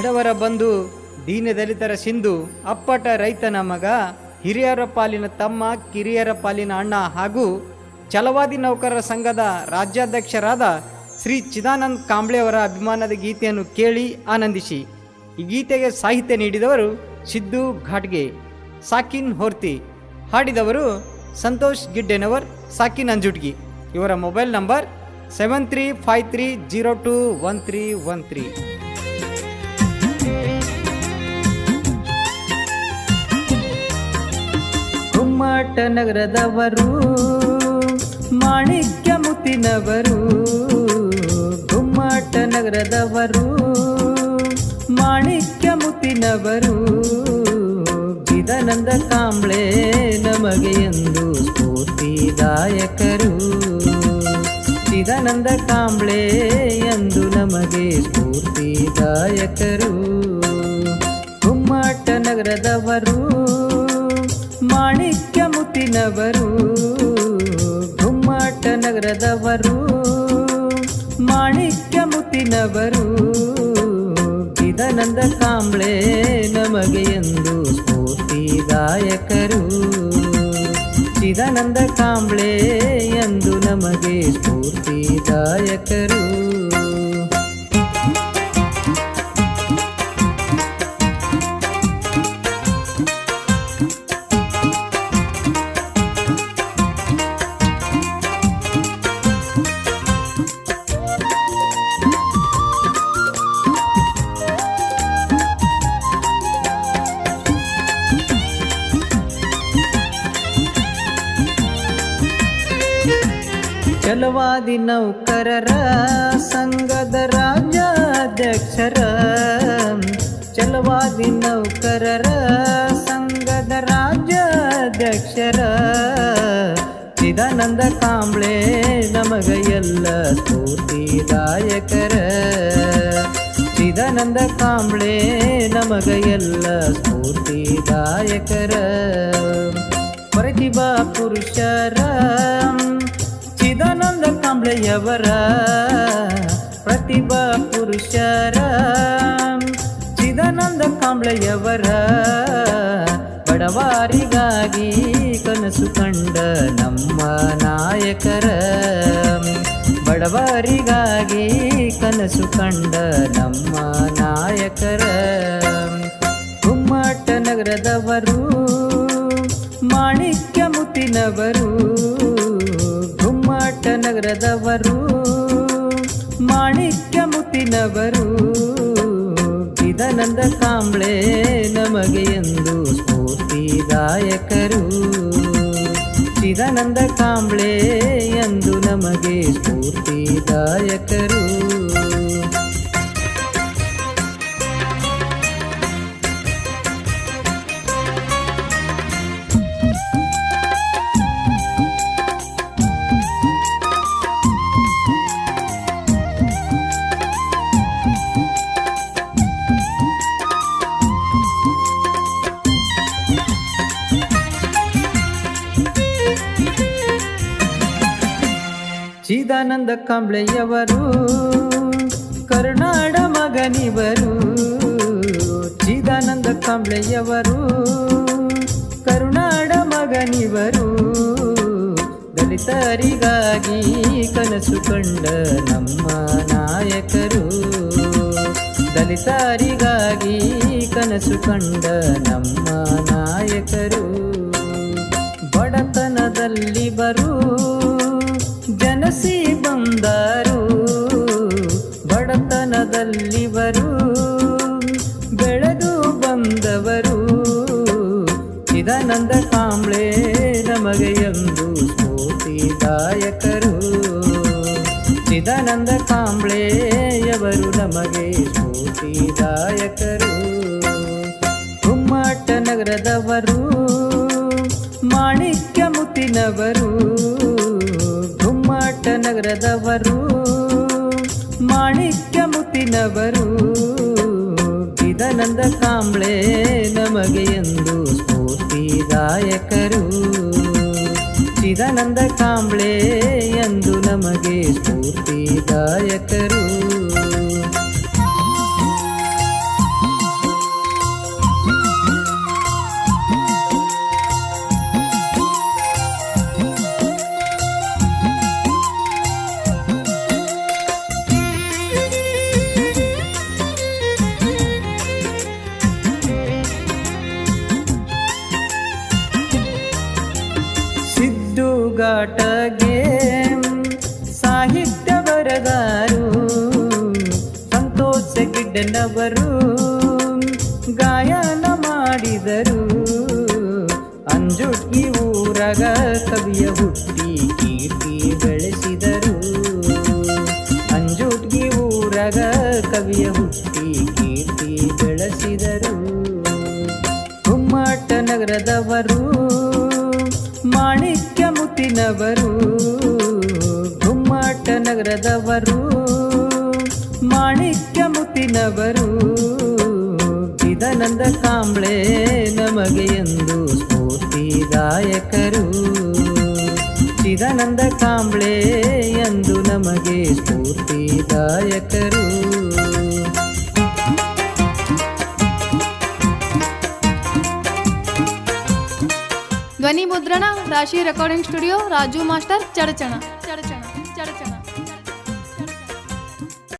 ಬಡವರ ಬಂಧು, ದೀನದಲಿತರ ಸಿಂಧು, ಅಪ್ಪಟ ರೈತನ ಮಗ, ಹಿರಿಯರ ಪಾಲಿನ ತಮ್ಮ, ಕಿರಿಯರ ಪಾಲಿನ ಅಣ್ಣ ಹಾಗೂ ಛಲವಾದಿ ನೌಕರರ ಸಂಘದ ರಾಜ್ಯಾಧ್ಯಕ್ಷರಾದ ಶ್ರೀ ಚಿದಾನಂದ್ ಕಾಂಬ್ಳೆ ಅವರ ಅಭಿಮಾನದ ಗೀತೆಯನ್ನು ಕೇಳಿ ಆನಂದಿಸಿ. ಈ ಗೀತೆಗೆ ಸಾಹಿತ್ಯ ನೀಡಿದವರು ಸಿದ್ದು ಘಾಟ್ಗೆ, ಸಾಕಿನ್ ಹೊರ್ತಿ. ಹಾಡಿದವರು ಸಂತೋಷ್ ಗಿಡ್ಡೆನವರ್, ಸಾಕಿನ್ ಅಂಜುಟ್ಗಿ. ಇವರ ಮೊಬೈಲ್ ನಂಬರ್ 7353021313. ಕುಮ್ಮಟ ನಗರದವರು, ಮಾಣಿಕ್ಯ ಮುತ್ತಿನವರು. ಕುಮ್ಮಟ ನಗರದವರು, ಮಾಣಿಕ್ಯ ಮುತ್ತಿನವರು. ಚಿದಾನಂದ ಕಾಂಬ್ಳೆ ನಮಗೆ ಎಂದು ಸ್ಫೂರ್ತಿದಾಯಕರು. ಚಿದಾನಂದ ಕಾಂಬ್ಳೆ ಎಂದು ನಮಗೆ ಸ್ಫೂರ್ತಿದಾಯಕರು. ಕುಮ್ಮಟ ನಗರದವರು, ಮಾಣಿಕ್ಯ ಮುತ್ತಿನವರು. ಕುಮ್ಮಟ ನಗರದವರು, ಮಾಣಿಕ್ಯ ಮುತ್ತಿನವರು. ಚಿದಾನಂದ ಕಾಂಬ್ಳೆ ನಮಗೆ ಎಂದು ಸ್ಫೂರ್ತಿದಾಯಕರು. ಚಿದಾನಂದ ಕಾಂಬ್ಳೆ ಎಂದು ನಮಗೆ ಸ್ಫೂರ್ತಿದಾಯಕರು. ಛಲವಾದಿ ನೌಕರರ ಸಂಘದ ರಾಜ್ಯಾಧ್ಯಕ್ಷರ. ಛಲವಾದಿ ನೌಕರರ ಸಂಘದ ರಾಜ್ಯಾಧ್ಯಕ್ಷರ. ಚಿದಾನಂದ ಕಾಂಬ್ಳೆ ನಮಗ ಎಲ್ಲ ಸ್ಫೂರ್ತಿದಾಯಕರ. ಚಿದಾನಂದ ಕಾಂಬ್ಳೆ ನಮಗ ಎಲ್ಲ ಸ್ಫೂರ್ತಿದಾಯಕರ. ಪ್ರತಿಭಾ ಪುರುಷರ ಚಿದಾನಂದ ಕಾಂಬ್ಳೆಯವರ. ಪ್ರತಿಭಾ ಪುರುಷರ ಚಿದಾನಂದ ಕಾಂಬ್ಳೆಯವರ. ಬಡವರಿಗಾಗಿ ಕನಸು ಕಂಡ ನಮ್ಮ ನಾಯಕರ. ಬಡವರಿಗಾಗಿ ಕನಸು ಕಂಡ ನಮ್ಮ ನಾಯಕರ. ಕುಮ್ಮಟ ನಗರದವರು, ಮಾಣಿಕ್ಯ ಮುತ್ತಿನವರು. ಕುಮ್ಮಟ ನಗರದವರು, ಮಾಣಿಕ್ಯ ಮುತ್ತಿನವರು. ಚಿದಾನಂದ ಕಾಂಬ್ಳೆ ನಮಗೆ ಎಂದು ಸ್ಫೂರ್ತಿದಾಯಕರು. ಚಿದಾನಂದ ಕಾಂಬ್ಳೆ ಎಂದು ನಮಗೆ ಸ್ಫೂರ್ತಿದಾಯಕರು. ಚಿದಾನಂದ ಕಾಂಬ್ಳೆಯವರು ಕರುನಾಡ ಮಗನಿವರು. ಚಿದಾನಂದ ಕಾಂಬ್ಳೆಯವರು ಕರುನಾಡ ಮಗನಿವರು. ದಲಿತರಿಗಾಗಿ ಕನಸು ಕಂಡ ನಮ್ಮ ನಾಯಕರು. ದಲಿತರಿಗಾಗಿ ಕನಸು ಕಂಡ ನಮ್ಮ ನಾಯಕರು. ಬಡತನದಲ್ಲಿ ಬರು ಜನಸಿ ಬಂದರು. ಬಡತನದಲ್ಲಿ ಬರು ಬೆಳೆದು ಬಂದವರು. ಚಿದಾನಂದ ಕಾಂಬ್ಳೆ ನಮಗೆ ಎಂದು ಸ್ಫೂರ್ತಿದಾಯಕರು. ಚಿದಾನಂದ ಕಾಂಬ್ಳೆಯವರು ನಮಗೆ ಸ್ಫೂರ್ತಿದಾಯಕರು. ಕುಮ್ಮಟ ನಗರದವರು, ಮಾಣಿಕ್ಯ ಮುತ್ತಿನವರು. ಕುಮ್ಮಟ ನಗರದವರು, ಮಾಣಿಕ್ಯ ಮುತ್ತಿನವರು. ಚಿದಾನಂದ ಕಾಂಬ್ಳೆ ನಮಗೆ ಎಂದು ಸ್ಫೂರ್ತಿದಾಯಕರು. ಚಿದಾನಂದ ಕಾಂಬ್ಳೆ ಎಂದು ನಮಗೆ ಸ್ಫೂರ್ತಿದಾಯಕರು. ತೂಗಾಟಗೆ ಸಾಹಿತ್ಯ ಬರದಾರು ಸಂತೋಷ ಗಿಡ್ಡನವರು ಗಾಯನ ಮಾಡಿದರು. ಅಂಜುಟ್ಗಿ ಊರಗ ಕವಿಯ ಹುಟ್ಟಿ ಕೀರ್ತಿ ಬೆಳೆಸಿದರು. ಅಂಜುಟ್ಗಿ ಊರಗ ಕವಿಯ ಹುಟ್ಟಿ ಕೀರ್ತಿ ಬೆಳೆಸಿದರು. ಗುಮ್ಮಟ ನಗರದವರು ಮಾಣಿಕ್ಯ ಮುತ್ತಿನವರು. ಗುಮ್ಮಟ ನಗರದವರು ಮಾಣಿಕ್ಯ ಮುತ್ತಿನವರು. ಚಿದಾನಂದ ಕಾಂಬ್ಳೆ ನಮಗೆ ಎಂದು ಸ್ಫೂರ್ತಿದಾಯಕರು. ಚಿದಾನಂದ ಕಾಂಬ್ಳೆ ಎಂದು ನಮಗೆ ಸ್ಫೂರ್ತಿದಾಯಕರು. ಧ್ವನಿ ಮುದ್ರಣ ರಾಶಿ recording studio Raju master Chadchan.